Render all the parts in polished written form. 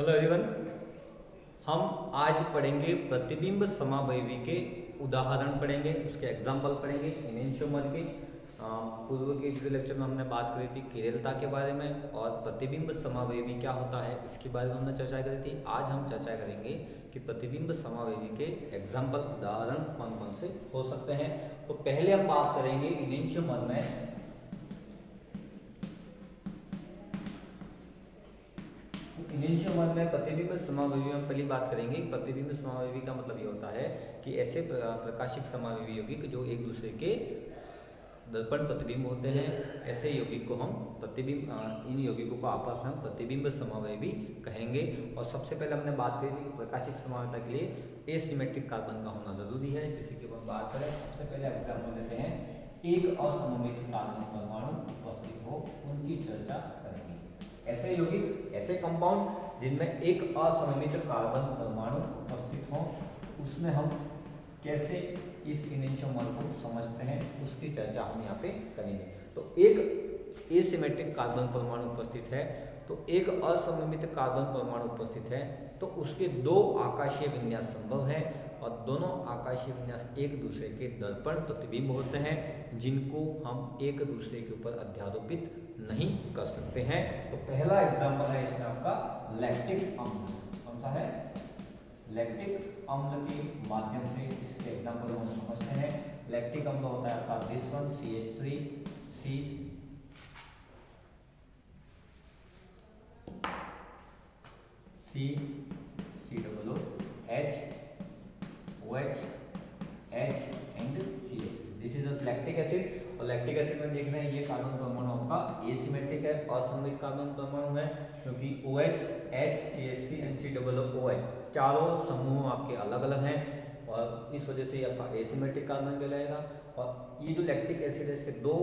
Hello everyone. हम आज पढ़ेंगे प्रतिबिंब समावयवी के उदाहरण पढ़ेंगे, उसके एग्जाम्पल पढ़ेंगे इनेंशियोमर के। पूर्व के वीडियो लेक्चर में हमने बात करी थी किरेलता के बारे में और प्रतिबिंब समावयवी क्या होता है इसके बारे में हमने चर्चा करी थी। आज हम चर्चा करेंगे कि प्रतिबिंब समावयवी के एग्जाम्पल उदाहरण कौन कौन से हो सकते हैं। तो पहले हम बात करेंगे इनेंशियोमर में इनेंशियोमर में प्रतिबिंब समावयवी में पहली बात करेंगे। प्रतिबिंब समावयवी का मतलब ये होता है कि ऐसे प्रकाशिक समावयवी यौगिक जो एक दूसरे के दर्पण प्रतिबिंब होते हैं, ऐसे यौगिक को हम प्रतिबिंब इन यौगिकों को आपस में हम प्रतिबिंब समावयवी कहेंगे। और सबसे पहले हमने बात करी थी कि प्रकाशिक समावयता के लिए एसिमेट्रिक कार्बन का होना जरूरी है। जैसे कि हम बात करें, सबसे पहले एग्जाम्पल देते हैं, एक असममित कार्बन परमाणु उपस्थित हो उनकी चर्चा करेंगे। ऐसे यौगिक, ऐसे कंपाउंड जिनमें एक असममित कार्बन परमाणु उपस्थित हो, उसमें हम कैसे इस इनेंशियोमर को समझते हैं उसकी चर्चा हम यहाँ पे करेंगे। तो एक एसिमेट्रिक कार्बन परमाणु उपस्थित है, तो एक असममित कार्बन परमाणु उपस्थित है, तो उसके दो आकाशीय विन्यास संभव है और दोनों आकाशीय विन्यास एक दूसरे के दर्पण प्रतिबिंब होते हैं, जिनको हम एक दूसरे के ऊपर अध्यारोपित नहीं कर सकते हैं। तो पहला एग्जाम्पल है इसमें आपका लैक्टिक अम्ल। कौन सा है? लैक्टिक अम्ल के माध्यम से इसके एग्जाम्पल हम समझते हैं। लैक्टिक अम्ल होता है आपका this one CH3C COOH OH H and CH3। This is a lactic acid. और लैक्टिक एसिड में देख रहे हैं ये कार्बन परमाणु आपका एसिमेट्रिक है, असममित कार्बन परमाणु है, क्योंकि OH H CH3 and COOH चारों समूह आपके अलग अलग हैं और इस वजह से ये आपका एसिमेट्रिक कार्बन कहलाएगा। और ये जो लैक्टिक एसिड है इसके दो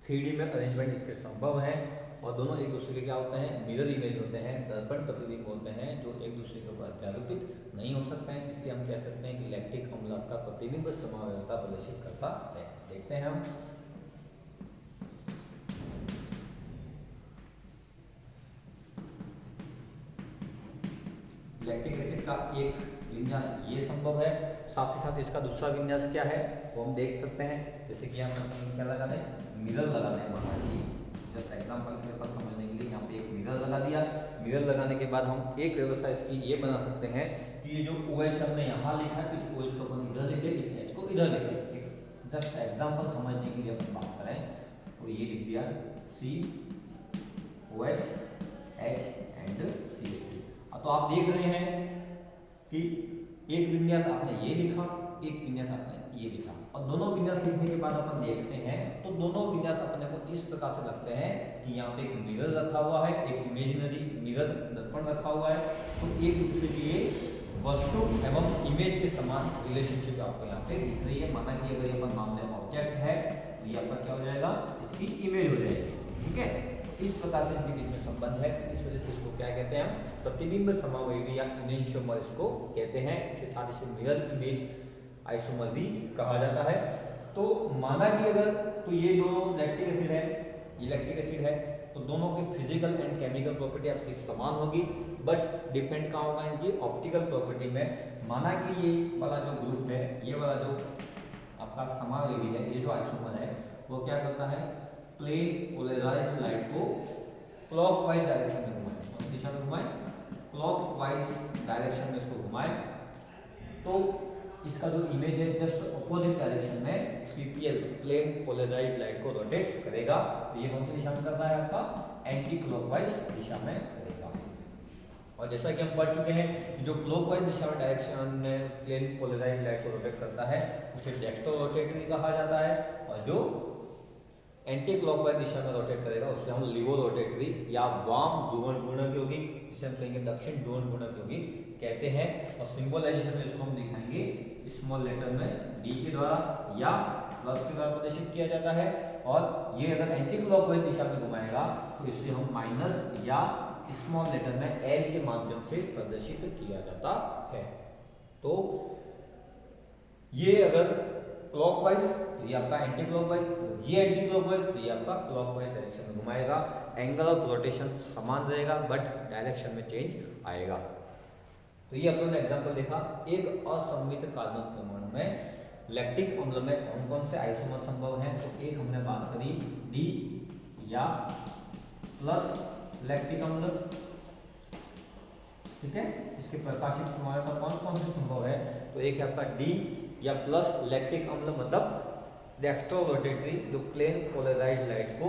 3D में अरेंजमेंट इसके संभव हैं और दोनों एक दूसरे के क्या होते हैं, मिरर इमेज होते हैं, दर्पण प्रतिबिंब होते हैं, जो एक दूसरे के ऊपर अध्यारोपित नहीं हो सकते हैं। इसलिए हम कह सकते हैं कि लैक्टिक अम्ल का प्रतिबिंब समावयवता प्रदर्शित करता है। देखते हैं हम लैक्टिक एसिड का एक विन्यास ये संभव है, साथ ही साथ इसका दूसरा विन्यास क्या है वो हम देख सकते हैं। जैसे कि हम क्या लगा दें, मिरर लगा दें। मान लीजिए जस्ट एग्जांपल के ऊपर समझने के लिए यहाँ पे एक मिरर लगा दिया। मिरर लगाने के बाद हम एक व्यवस्था इसकी ये बना सकते हैं कि ये जो OH हमने यहाँ लिखा है, इस OH को अपन इधर लिख दें, इस H को इधर लिख दें। जस्ट एग्जांपल समझने के लिए अपन बात करें तो ये लिख दिया COH H एंड CH3। तो आप देख रहे हैं कि एक विन्यास आपने ये लिखा, एक विन्यास आपने ये लिखा, और दोनों विन्यास लिखने के बाद अपन देखते हैं तो दोनों विन्यास अपने को इस प्रकार से लगते हैं कि यहाँ पे एक मिरर रखा हुआ है, एक इमेजिनरी मिरर दर्पण रखा हुआ है। तो एक दूसरे की ये वस्तु एवं इमेज के समान रिलेशनशिप आपको यहाँ पे दिख रही है। माना कि अगर ये अपन मान लें ऑब्जेक्ट है तो ये आपका क्या हो जाएगा, इसकी इमेज हो जाएगी। ठीक है, इस प्रकार से इनके बीच में संबंध है। इस वजह से इसको क्या कहते हैं, प्रतिबिंब समावयवी या इनेंशियोमर इसको कहते हैं। इसके साथ इसे मिरर इमेज आइसोमर भी कहा जाता है। तो माना कि अगर तो ये दोनों लैक्टिक एसिड है, ये लैक्टिक एसिड है, तो दोनों की फिजिकल एंड केमिकल प्रॉपर्टी आपकी समान होगी, बट डिपेंड कहाँ होगा, इनकी ऑप्टिकल प्रॉपर्टी में। माना कि ये वाला जो ग्रुप है, ये वाला जो आपका समावयवी है, ये जो आइसोमर है, वो क्या करता है, प्लेन पोलराइज्ड लाइट को क्लॉकवाइज डायरेक्शन में घुमाए। कौन सी दिशा में घुमाए? क्लॉकवाइज डायरेक्शन में इसको घुमाए तो इसका जो इमेज है जस्ट अपोजिट डायरेक्शन में PPL प्लेन पोलराइज्ड लाइट को रोटेट करेगा। तो ये कौन सी दिशा में कर रहा है, आपका एंटी क्लॉकवाइज दिशा में करेगा। और जैसा कि हम पढ़ चुके हैं कि जो क्लॉकवाइज दिशा में डायरेक्शन में प्लेन पोलराइज्ड लाइट को रोटेट करता है उसे डेक्स्ट्रो रोटेटरी कहा जाता है, और जो एंटी क्लॉकवाइज दिशा में रोटेट करेगा उसे हम लिवो रोटेटरी या वाम ध्रुवण गुणक यौगिक, जिसे हम कहेंगे दक्षिण ध्रुवण गुणक यौगिक कहते हैं। और सिंबलाइजेशन में इसको हम दिखाएंगे स्मॉल लेटर में D के द्वारा या प्लस के द्वारा प्रदर्शित किया जाता है। और ये अगर एंटी क्लॉकवाइज दिशा में घुमाएगा तो इसे हम माइनस या स्मॉल लेटर में L के माध्यम से प्रदर्शित किया जाता है। तो ये अगर क्लॉकवाइज तो ये आपका एंटी क्लॉकवाइज, ये एंटी क्लॉकवाइज तो ये आपका क्लॉकवाइज डायरेक्शन में घुमाएगा। एंगल ऑफ रोटेशन समान रहेगा बट डायरेक्शन में चेंज आएगा। तो ये अपने एग्जांपल देखा। एक असममित कार्बन परमाणु में लैक्टिक अम्ल में कौन कौन से आइसोमर संभव हैं। तो एक हमने बात करी डी या प्लस लैक्टिक अम्ल, ठीक है। इसके प्रकाशिक समय पर कौन कौन से संभव है। तो एक है आपका डी या प्लस लैक्टिक अम्ल, मतलब डेक्स्ट्रो रोटेटरी, जो प्लेन पोलराइज्ड लाइट को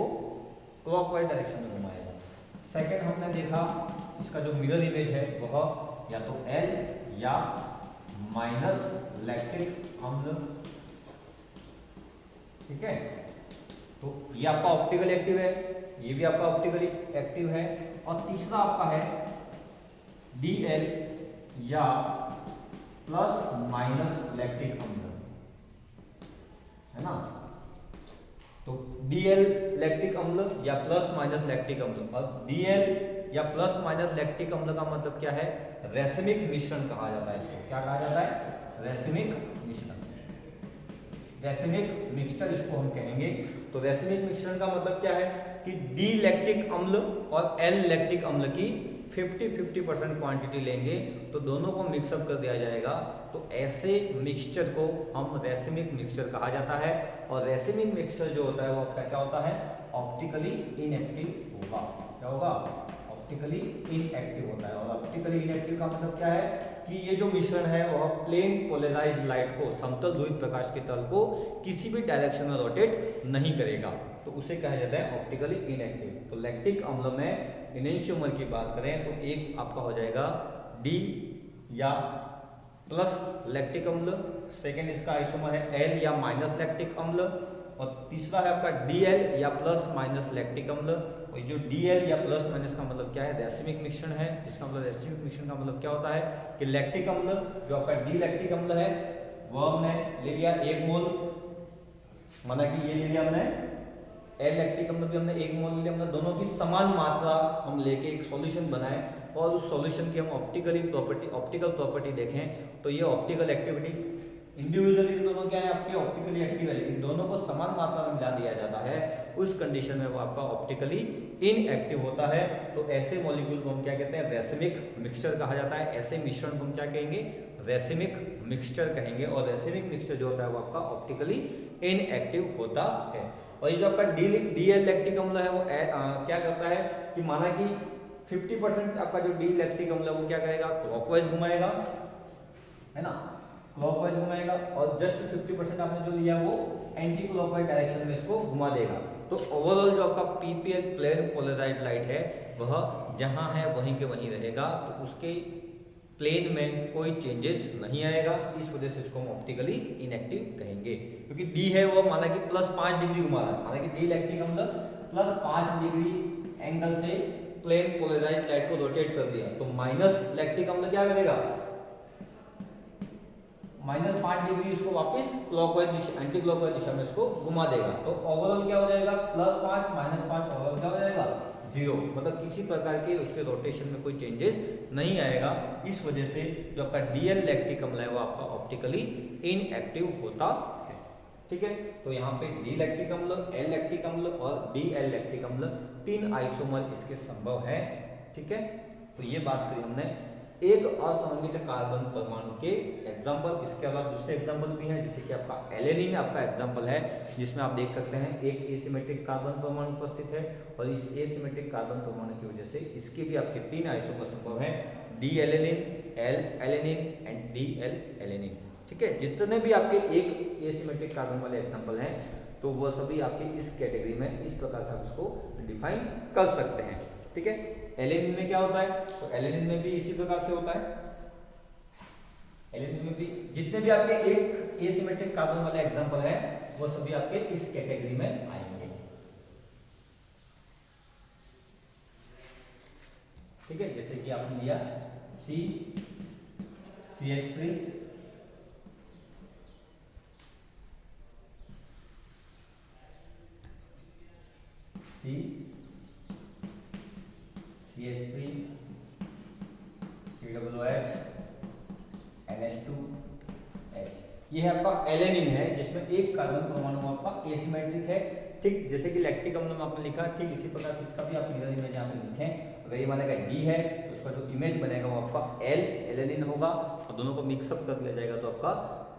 क्लॉकवाइज डायरेक्शन में घुमाएगा। सेकंड हमने देखा इसका जो मिरर इमेज है वह या तो एल या माइनस लैक्टिक अम्ल, ठीक है। तो ये आपका ऑप्टिकल एक्टिव है, ये भी आपका ऑप्टिकली एक्टिव है। और तीसरा आपका है DL या प्लस माइनस लैक्टिक अम्ल, है ना। तो DL लैक्टिक अम्ल या प्लस माइनस लैक्टिक अम्ल। और DL या प्लस माइनस लैक्टिक अम्ल का मतलब क्या है, रैसिमिक मिश्रण कहा जाता है इसको। क्या कहा जाता है, रैसिमिक मिश्रण, रैसिमिक मिक्सचर इसको हम कहेंगे। तो रैसिमिक मिश्रण का मतलब क्या है कि डी लैक्टिक अम्ल और एल लैक्टिक अम्ल की 50-50% क्वांटिटी लेंगे तो दोनों को मिक्सअप कर दिया जाएगा। तो ऐसे मिक्सचर को हम रैसिमिक मिक्सचर कहा जाता है। और रैसिमिक मिक्सचर जो होता है वो आपका क्या होता है, ऑप्टिकली इनएक्टिव होगा। क्या होगा, ऑप्टिकली इनएक्टिव होता है। और ऑप्टिकली इनएक्टिव का मतलब क्या है कि ये जो मिश्रण है वह प्लेन पोलराइज्ड लाइट को, समतल ध्रुवित प्रकाश के तल को किसी भी डायरेक्शन में रोटेट नहीं करेगा, तो उसे कहा जाता है ऑप्टिकली इनएक्टिव। तो लैक्टिक अम्ल में इनेंशियोमर की बात करें तो एक आपका हो जाएगा डी या प्लस लैक्टिक अम्ल, सेकेंड इसका आइसोमर है एल या माइनस लैक्टिक अम्ल, और तीसरा है आपका DL या प्लस माइनस लैक्टिक अम्ल। और जो DL या प्लस माइनस का मतलब क्या है, रैसिमिक मिश्रण है। इसका मतलब रैसिमिक मिश्रण का मतलब क्या होता है कि लैक्टिक अम्ल जो आपका डी लैक्टिक अम्ल है वो हमने ले लिया 1 मोल, माना कि ये ले लिया हमने एल लैक्टिक अम्ल भी हमने 1 मोल ले लिया, मतलब दोनों की समान मात्रा हम लेके एक सॉल्यूशन बनाए और उस सॉल्यूशन की हम ऑप्टिकल प्रॉपर्टी देखें तो ये ऑप्टिकल एक्टिविटी इंडिविजुअली दोनों क्या है आपके ऑप्टिकली एक्टिव है, लेकिन दोनों को समान मात्रा में मिला दिया जाता है, उस कंडीशन में वो आपका ऑप्टिकली इनएक्टिव होता है। तो ऐसे मॉलिक्यूल को हम क्या कहते हैं, रैसिमिक मिक्सचर कहा जाता है। ऐसे मिश्रण को हम क्या कहेंगे, रैसिमिक मिक्सचर कहेंगे। और रैसिमिक मिक्सचर जो होता है वो आपका ऑप्टिकली इनएक्टिव होता है। और ये जो आपका DL लैक्टिक अम्ल है वो क्या करता है कि माना कि 50% आपका जो डी लैक्टिक अम्ल है वो क्या करेगा, क्लॉकवाइज घुमाएगा, है ना, क्लॉकवाइज घुमाएगा। और जस्ट 50% आपने जो लिया वो एंटी क्लॉकवाइज डायरेक्शन में इसको घुमा देगा। तो ओवरऑल जो आपका PPL प्लेन पोलराइज्ड लाइट है वह जहां है वहीं के वहीं रहेगा, तो उसके प्लेन में कोई चेंजेस नहीं आएगा। इस वजह से इसको हम ऑप्टिकली इनएक्टिव कहेंगे, क्योंकि डी है वो माना कि +5 डिग्री घुमा रहा है, माना कि डी लैक्टिक अम्ल +5 डिग्री एंगल से प्लेन पोलराइज्ड लाइट को रोटेट कर दिया, तो माइनस लैक्टिक अम्ल क्या करेगा, -5 डिग्री इसको वापस क्लॉकवाइज एंटी क्लॉकवाइज दिशा में इसको घुमा देगा। तो ओवरऑल क्या हो जाएगा, +5 -5 ओवरऑल क्या हो जाएगा 0, मतलब किसी प्रकार के उसके रोटेशन में कोई चेंजेस नहीं आएगा। इस वजह से जो आपका DL लैक्टिक अम्ल है वो आपका ऑप्टिकली इनएक्टिव होता है। ठीक है, तो यहाँ पे डी लैक्टिक अम्ल, एल लैक्टिक अम्ल और DL लैक्टिक अम्ल 3 आइसोमर इसके संभव है। ठीक है, तो ये बात करी हमने एक असममित कार्बन परमाणु के एग्जाम्पल। इसके अलावा दूसरे एग्जाम्पल भी हैं, जैसे कि आपका एलेनिन आपका एग्जाम्पल है, जिसमें आप देख सकते हैं एक एसिमेट्रिक कार्बन परमाणु उपस्थित है और इस एसिमेट्रिक कार्बन परमाणु की वजह से इसके भी आपके 3 आइसोमर संभव हैं, D alanine, L alanine and DL alanine. ठीक है, जितने भी आपके एक एसिमेट्रिक कार्बन वाले एग्जाम्पल हैं तो वो सभी आपके इस कैटेगरी में, इस प्रकार से आप इसको डिफाइन कर सकते हैं। ठीक है, एलेनिन में क्या होता है, तो एलेनिन में भी इसी प्रकार से होता है। एलेनिन में भी जितने भी आपके एक एसिमेट्रिक कार्बन वाले एग्जांपल है वो सभी आपके इस कैटेगरी में आएंगे। ठीक है, जैसे कि आपने लिया CH3, CH3, COOH, NH2H, ये है आपका एलेनिन है, जिसमें एक कार्बन परमाणु आपका एसिमेट्रिक है, ठीक जैसे कि लैक्टिक अम्ल में आपने लिखा, ठीक इसी प्रकार से इसका भी आप मिरर इमेज यहाँ पे लिखें। अगर ये मानेगा डी है तो उसका जो इमेज बनेगा वो आपका एलेनिन होगा, और दोनों को मिक्सअप कर दिया जाएगा तो आपका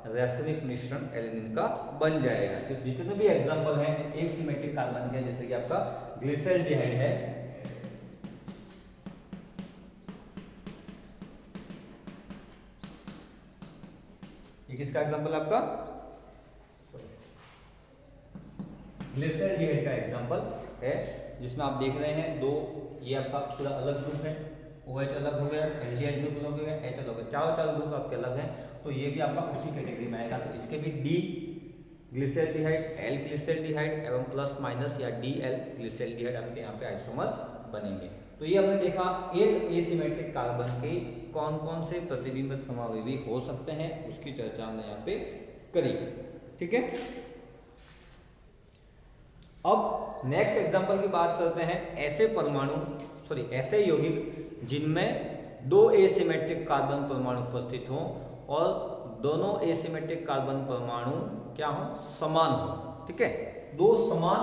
रासायनिक मिश्रण एलेनिन का बन जाएगा। तो जितने भी एग्जाम्पल हैं एक सिमेट्रिक कार्बन के, जैसे कि आपका ग्लिसरॉल्डिहाइड है, ये किसका एग्जाम्पल आपका ग्लिसरॉल्डिहाइड का एग्जाम्पल है, जिसमें आप देख रहे हैं दो, ये आपका पूरा अलग ग्रुप है, OH अलग हो गया, एल्डिहाइड ग्रुप अलग हो गया, H अलग हो गया, चारों ग्रुप आपके अलग हैं, तो ये भी आपका उसी कैटेगरी में आएगा। तो इसके भी डी ग्लिसरॉल्डिहाइड, एल ग्लिसरॉल्डिहाइड एवं प्लस माइनस या डी एल ग्लिसरॉल्डिहाइड आपके यहाँ पे आइसोमर बनेंगे। तो ये हमने देखा एक एसिमेट्रिक कार्बन के कौन कौन से प्रतिबिंब समावयवी हो सकते हैं, उसकी चर्चा हमने यहाँ पे करी। ठीक है, अब नेक्स्ट एग्जांपल की बात करते हैं ऐसे यौगिक जिनमें दो एसिमेट्रिक कार्बन परमाणु उपस्थित हों और दोनों एसिमेट्रिक कार्बन परमाणु क्या हो, समान हो। ठीक है, दो समान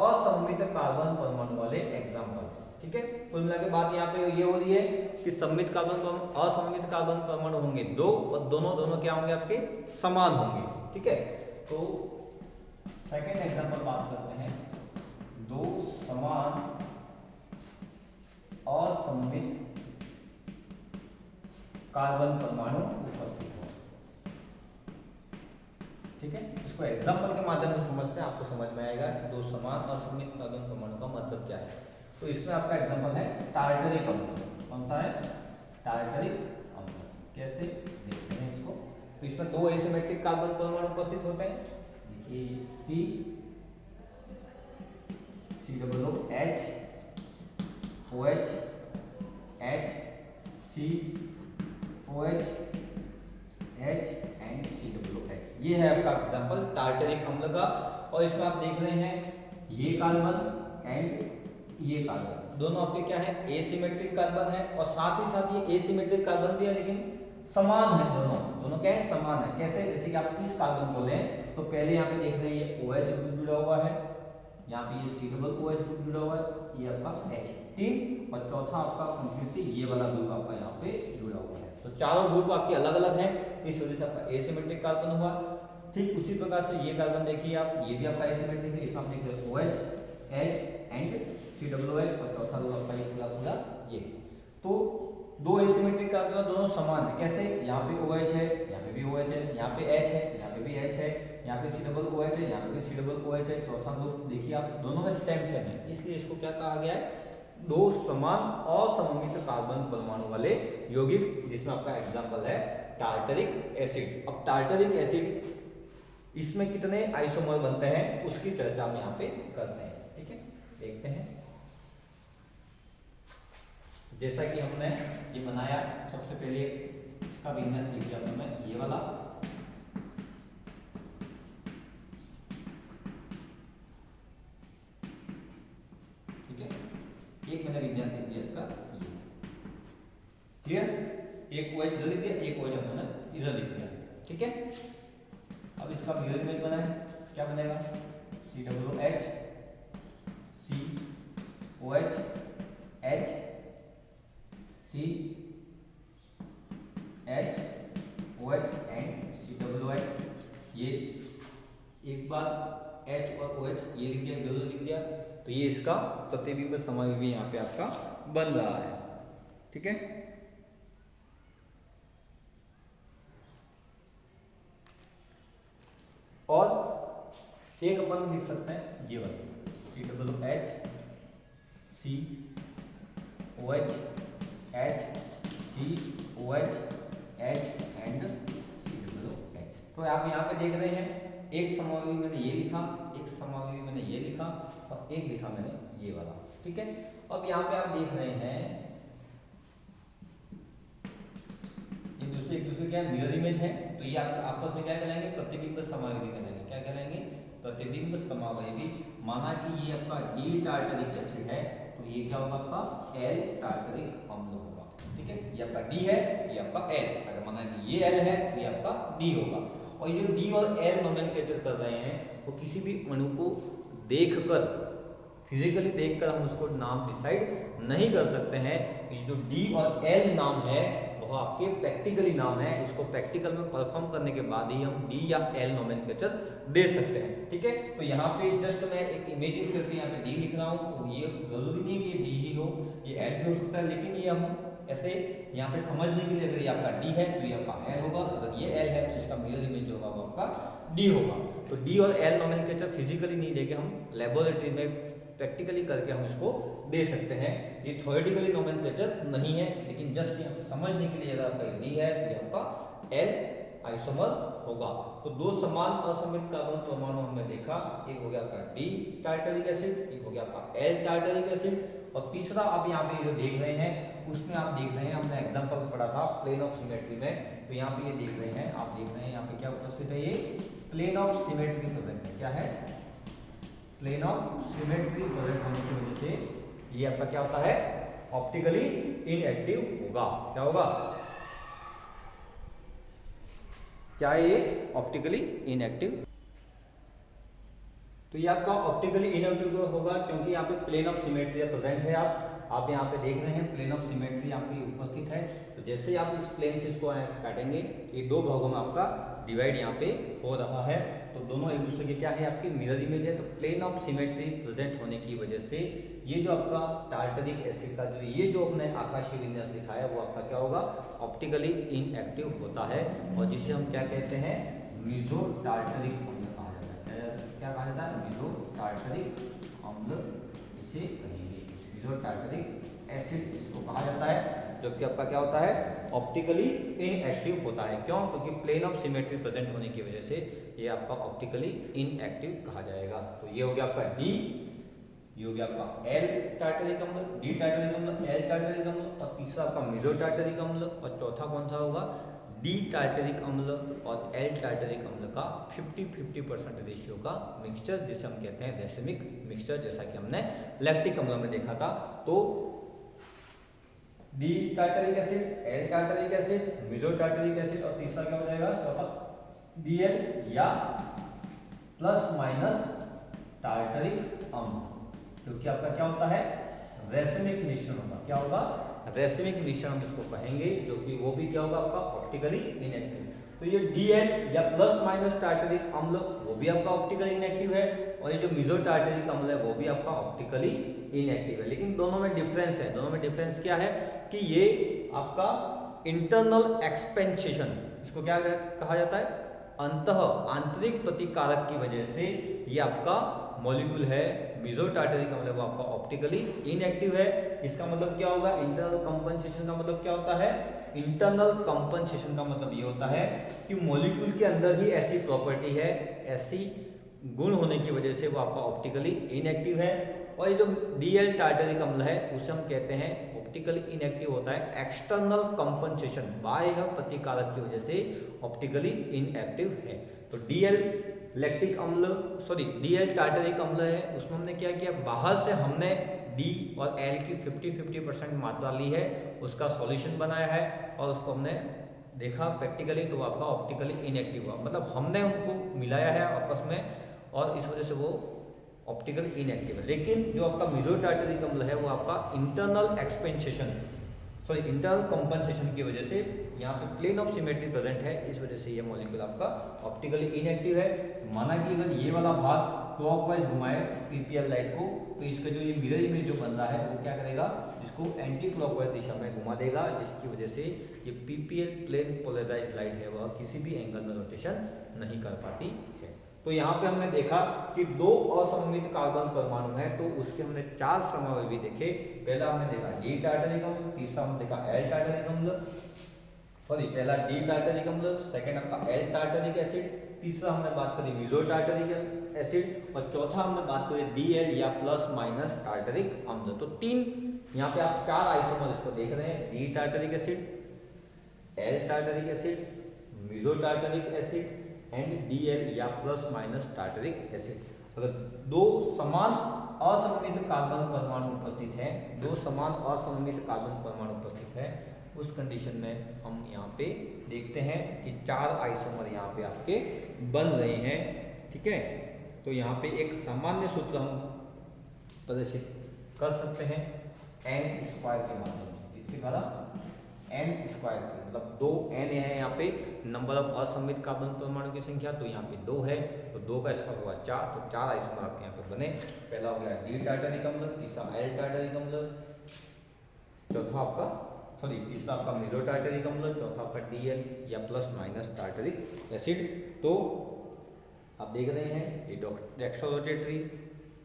असममित कार्बन परमाणु वाले एग्जांपल। ठीक है, कुल मिला के बात यहाँ पे ये हो रही है कि सममित कार्बन असममित कार्बन परमाणु होंगे दो, और दोनों क्या होंगे आपके समान होंगे। ठीक है, तो सेकेंड एग्जांपल बात करते हैं, दो समान असममित कार्बन परमाणु उपस्थित हो। ठीक है, इसको एग्जांपल के माध्यम से समझते हैं, आपको समझ में आएगा कि दो समान असममित कार्बन परमाणु का मतलब क्या है। तो इसमें आपका एग्जांपल है टार्टरिक अम्ल। कौन सा है, टार्टरिक अम्ल। कैसे देखते हैं इसको, तो इसमें दो एसिमेट्रिक कार्बन परमाणु उपस्थित होते हैं। देखिए COOH, OH, H, COH, H and COOH। ये है आपका एग्जांपल टार्टरिक अम्ल का, और इसमें आप देख रहे हैं ये कार्बन एंड ये कार्बन दोनों आपके क्या है, एसिमेट्रिक कार्बन है, और साथ ही साथ ये एसिमेट्रिक कार्बन भी है लेकिन समान है, दोनों क्या है, समान है। कैसे, जैसे कि आप इस कार्बन को लें तो पहले यहाँ पे देख रहे हैं ये OH ग्रुप जुड़ा हुआ है, यहाँ पे ये COOH ग्रुप जुड़ा हुआ है, ये आपका H3, और चौथा आपका कंप्लीटली ये वाला ग्रुप आपका यहाँ पे जुड़ा हुआ है। तो चारों ग्रुप आपके अलग अलग हैं, इस वजह से आपका एसिमेट्रिक कार्बन हुआ। ठीक उसी प्रकार से ये कार्बन देखिए आप, ये भी आपका एसिमेट्रिक है, इसमें आप देख रहे हैं OH, H एंड COOH, और चौथा ग्रुप आपका ये पूरा ये। तो दो एसिमेट्रिक कार्बन दोनों समान है। कैसे, यहाँ पे OH है, यहाँ पे भी OH है, यहाँ पे H है, यहाँ पे भी H है, यहाँ पे COOH है, यहाँ पे भी COOH है, चौथा ग्रुप देखिए आप दोनों में सेम है, इसलिए इसको क्या कहा गया है, दो समान असममित कार्बन परमाणु वाले यौगिक, जिसमें आपका एग्जांपल है टार्टरिक एसिड। अब टार्टरिक एसिड इसमें कितने आइसोमर बनते हैं उसकी चर्चा हम यहाँ पे करते हैं। ठीक है, देखते हैं। जैसा कि हमने ये बनाया, सबसे पहले इसका विन्यास देखिए आपने, ये वाला ठीक है, एक मैंने विन्यास लिख दिया इसका, क्लियर। एक OH इधर लिख दिया, एक OH हमने इधर लिख दिया। ठीक है, अब इसका मिरर इमेज बना है, क्या बनेगा, COOH, COH, H, COH and COOH। ये एक बार H और OH ये लिख दिया, इधर लिख दिया, तो ये इसका प्रतिबिंब समावयवी यहाँ पे आपका बन रहा है। ठीक है, और एक अपन लिख सकते हैं ये वाला COOH, COH, H, COH, H and COOH। तो आप यहाँ पे देख रहे हैं एक समावयवी मैंने ये लिखा, एक समावयवी मैंने ये लिखा, और एक लिखा मैंने ये वाला। ठीक है, अब यहाँ पे आप देख रहे हैं एक दूसरे क्या मिरर इमेज है, तो ये आप आपस में क्या कहलाएंगे, प्रतिबिंब समावयवी कहलाएंगे। क्या कहलाएंगे, प्रतिबिंब समावयवी। माना कि ये आपका डी टार्टरिक एसिड है, तो ये क्या होगा आपका एल टार्टरिक अम्ल होगा। ठीक है, ये आपका डी है, ये आपका एल। अगर माना कि ये एल है तो ये आपका डी होगा। और ये डी और एल नोमेनक्लेचर कर रहे हैं, वो किसी भी अणु को देखकर, फिजिकली देखकर हम उसको नाम डिसाइड नहीं कर सकते हैं। ये जो डी और एल नाम है वो आपके प्रैक्टिकली नाम है, इसको प्रैक्टिकल में परफॉर्म करने के बाद ही हम डी या एल नोमेनक्लेचर दे सकते हैं, ठीक है। तो यहाँ पे जस्ट मैं एक इमेजिन करके यहाँ पे डी लिख रहा हूँ, तो ये जरूरी नहीं कि ये डी ही हो, ये एल भी हो सकता है, लेकिन ये हम ऐसे यहाँ पे समझने के लिए, अगर ये आपका डी है तो ये आपका एल होगा, अगर ये एल है तो इसका मिरर इमेज जो होगा वो आपका डी होगा। तो डी और एल नोमेनक्लेचर फिजिकली नहीं देके हम लेबोरेटरी में प्रैक्टिकली करके हम इसको दे सकते हैं। ये थ्योरेटिकली नोमेनक्लेचर नहीं है, लेकिन जस्ट यहाँ पे समझने के लिए अगर आपका डी है तो ये आपका एल आइसोमर होगा। तो दो समान असममित कार्बन परमाणु हमने देखा, एक हो गया आपका डी टार्टरिक एसिड, एक हो गया आपका एल टार्टरिक एसिड, और तीसरा आप यहाँ पे जो देख रहे हैं उसमें आप देख रहे हैं, हमने एग्जांपल पढ़ा था प्लेन ऑफ सिमेट्री में, तो यहाँ पे ये देख रहे हैं, आप देख रहे हैं यहाँ पे क्या उपस्थित है, ये प्लेन ऑफ सिमेट्री प्रेजेंट है। क्या है? प्लेन ऑफ सिमेट्री प्रेजेंट होने की वजह से ये आपका क्या होता है, ऑप्टिकली इनएक्टिव होगा। क्या होगा? क्या है ये? Optically inactive. तो ये आपका ऑप्टिकली इनएक्टिव होगा क्योंकि यहाँ पे प्लेन ऑफ सिमेट्री प्रेजेंट है। आप यहाँ पे देख रहे हैं प्लेन ऑफ सिमेट्री आपकी उपस्थित है। तो जैसे आप इस प्लेन से इसको काटेंगे, ये दो भागों में आपका डिवाइड यहाँ पे हो रहा है, तो दोनों एक दूसरे के क्या है, आपकी मिरर इमेज है। तो प्लेन ऑफ सिमेट्री प्रेजेंट होने की वजह से ये जो आपका टार्टरिक एसिड का जो ये जो हमने आकाशीय विन्यास लिखा है वो आपका क्या होगा, ऑप्टिकली इनएक्टिव होता है, और जिसे हम क्या कहते हैं, मीसो टार्टरिक अम्ल कहा जाता है। क्या कहा जाता है? मीसो टार्टरिक अम्ल इसे कहेंगे, मीसो टार्टरिक एसिड इसको कहा जाता है, जो कि आपका क्या होता है, ऑप्टिकली इनएक्टिव होता है। क्यों? क्योंकि प्लेन ऑफ सिमेट्री प्रेजेंट होने की वजह से ये आपका ऑप्टिकली इनएक्टिव कहा जाएगा। तो ये हो गया आपका डी, ये हो गया आपका एल टार्टरिक अम्ल, डी टार्टरिक अम्ल, एल टार्टरिक अम्ल, और तीसरा आपका मीसो टार्टरिक अम्ल, और चौथा कौन सा होगा, डी टार्टरिक अम्ल और एल टार्टरिक अम्ल का 50-50% रेशियो का मिक्सचर, जिसे हम कहते हैं रैसिमिक मिक्सचर, जैसा कि हमने लैक्टिक अम्ल में देखा था। तो D tartaric acid, L tartaric acid, meso tartaric acid, और तीसरा क्या हो जाएगा, चौथा डीएल या प्लस माइनस टार्टरिक अम्ल, क्योंकि आपका क्या होता है, रैसिमिक मिश्रण होगा। क्या होगा? रैसिमिक मिश्रण हम इसको कहेंगे, जो कि वो भी क्या होगा आपका ऑप्टिकली इनएक्टिव। तो ये डीएल या प्लस माइनस टार्टरिक अम्ल वो भी आपका ऑप्टिकली इनएक्टिव है, और ये जो मीसो टार्टरिक अम्ल है वो भी आपका ऑप्टिकली इनएक्टिव है। लेकिन दोनों में डिफरेंस है। दोनों में डिफरेंस क्या है कि ये आपका इंटरनल एक्सपेंसेशन, इसको क्या कहा जाता है, आंतरिक प्रतिकारक की वजह से ये आपका मॉलिक्यूल है, मीसो टार्टरिक अम्ल वो आपका ऑप्टिकली इनएक्टिव है। इसका मतलब क्या होगा, इंटरनल कंपनसेशन का मतलब क्या होता है, इंटरनल कंपनसेशन का मतलब ये होता है कि मॉलिक्यूल के अंदर ही ऐसी प्रॉपर्टी है, ऐसी गुण होने की वजह से वो आपका ऑप्टिकली इनएक्टिव है। और ये जो डीएल टार्टरिक अम्ल है उसे हम कहते हैं ऑप्टिकली इनएक्टिव होता है एक्सटर्नल कंपनसेशन, बाह्य प्रतिकारक की वजह से ऑप्टिकली इनएक्टिव है। तो डीएल लैक्टिक अम्ल, सॉरी डीएल टार्टरिक अम्ल है, उसमें हमने क्या किया, बाहर से हमने डी और एल की 50-50% मात्रा ली है, उसका सॉल्यूशन बनाया है और उसको हमने देखा प्रैक्टिकली, तो आपका ऑप्टिकली इनएक्टिव हुआ। मतलब हमने उनको मिलाया है आपस में और इस वजह से वो ऑप्टिकली इनएक्टिव है। लेकिन जो आपका मीसो टार्टरिक अम्ल है वो आपका इंटरनल एक्सपेंसेशन, सॉरी इंटरनल कंपनसेशन की वजह से यहाँ पे प्लेन ऑफ सिमेट्री प्रेजेंट है, इस वजह से ये मॉलिक्यूल आपका ऑप्टिकली इनएक्टिव है। माना कि अगर ये वाला भाग क्लॉकवाइज घुमाए पीपीएल लाइट को, तो इसका जो ये मिरर इमेज जो बन रहा है वो क्या करेगा, इसको एंटी क्लॉकवाइज दिशा में घुमा देगा, जिसकी वजह से ये पीपीएल प्लेन पोलराइज्ड लाइट है वह किसी भी एंगल में रोटेशन नहीं कर पाती है। तो यहाँ पे हमने देखा कि दो असममित कार्बन परमाणु है, तो उसके हमने 4 समावेशी देखे। पहला हमने देखा डी टार्टरिक अम्ल, तीसरा हमने देखा एल टार्टरिक अम्ल, सॉरी पहला डी टार्टरिक अम्ल, सेकंड आपका एल टार्टरिक एसिड, तीसरा हमने बात करी मीसो टार्टरिक एसिड, और चौथा हमने बात करी डीएल या प्लस माइनस टार्टरिक अम्ल। तो 3 यहाँ पे आप 4 आइसोमर इसको देख रहे हैं, D tartaric acid, L tartaric acid, meso tartaric acid and DL या प्लस माइनस टार्टरिक एसिड। अगर 2 समान असममित कार्बन परमाणु उपस्थित हैं, 2 समान असममित कार्बन परमाणु उपस्थित हैं, उस कंडीशन में हम यहाँ पे देखते हैं कि 4 आइसोमर यहाँ पे आपके बन रहे हैं, ठीक है। तो यहाँ पे एक सामान्य सूत्र हम प्रदर्शित कर सकते हैं n स्क्वायर के माध्यम से। इसके द्वारा n स्क्वायर की मतलब 2n है यहाँ पे नंबर ऑफ असममित कार्बन परमाणु की संख्या, तो यहाँ पे 2 है तो 2 का स्क्वायर हुआ 4, तो 4 आइसोमर आपके यहाँ पे बने। पहला हो गया डी टार्टरिक अम्ल, तीसरा एल टार्टरिक अम्ल, चौथा आपका तीसरा आपका मेसो टार्टरिक अम्ल, चौथा आपका DL या प्लस माइनस टार्टरिक एसिड। तो आप देख रहे हैं ये डेक्सट्रोरोटेटरी,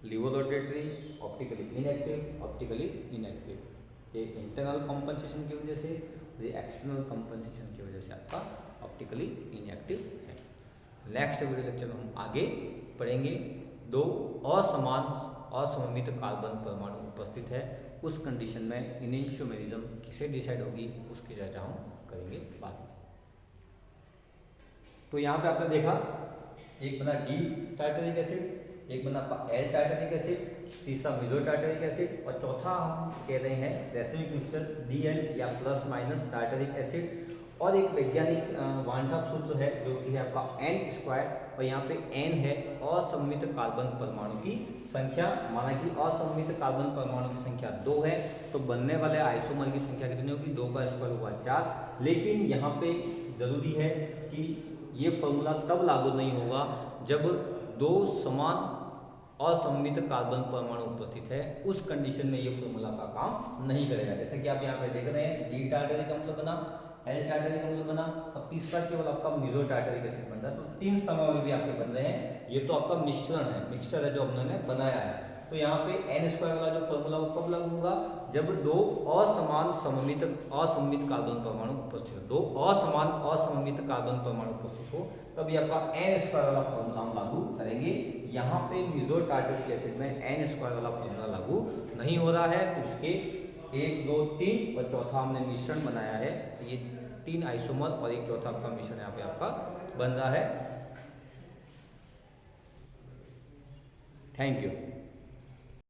लिवोरोटेटरी, ऑप्टिकली इनएक्टिव, ये इंटरनल कंपनसेशन की वजह से, ये एक्सटर्नल कंपनसेशन की वजह से आपका ऑप्टिकली इनएक्टिव है। नेक्स्ट वीडियो लेक्चर में हम आगे पढ़ेंगे दो असममित कार्बन परमाणु उपस्थित है, उस कंडीशन में इनेंशियोमेरिज्म किसे डिसाइड होगी उसकी चर्चा हम करेंगे बाद में। तो यहाँ पे आपने देखा एक बना डी टार्टरिक एसिड, एक बना आपका एल टार्टरिक एसिड, तीसरा मेसो टार्टरिक एसिड और चौथा हम कह रहे हैं रासायनिक मिक्सचर DL या प्लस माइनस टार्टरिक एसिड। और एक वैज्ञानिक वांटाप सूत्र है जो कि है आपका n स्क्वायर, और यहाँ पे n है असममित कार्बन परमाणु की संख्या। माना कि असममित कार्बन परमाणु की संख्या 2 है तो बनने वाले आइसोमर की संख्या कितनी होगी, 2 का स्क्वायर हुआ 4। लेकिन यहाँ पे जरूरी है कि ये फॉर्मूला तब लागू नहीं होगा जब 2 समान असममित कार्बन परमाणु उपस्थित है, उस कंडीशन में ये फॉर्मूला का काम नहीं करेगा। जैसे कि आप यहाँ पे देख रहे हैं डी टार्टरिक अम्ल बना, एल टार्टरिक अम्ल बना और तीसरा केवल आपका मेसो टार्टरिक एसिड बन रहा है। तो 3 समय में भी आपके बन रहे हैं, ये तो आपका मिश्रण है, मिक्सचर है जो हमने बनाया है। तो यहाँ पे n स्क्वायर वाला जो फॉर्मूला वो कब लागू होगा, जब 2 असममित कार्बन परमाणु उपस्थित हो, 2 असममित कार्बन परमाणु उपस्थित हो, तभी आपका n स्क्वायर वाला फॉर्मूला हम लागू करेंगे। यहाँ पे मेसो टार्टरिक एसिड में n स्क्वायर वाला फॉर्मूला लागू नहीं हो रहा है, तो इसके 1 2 3 और चौथा हमने मिश्रण बनाया है, ये 3 आइसोमर और एक चौथा आपका मिश्रण यहाँ पे आपका बन रहा है। Thank you.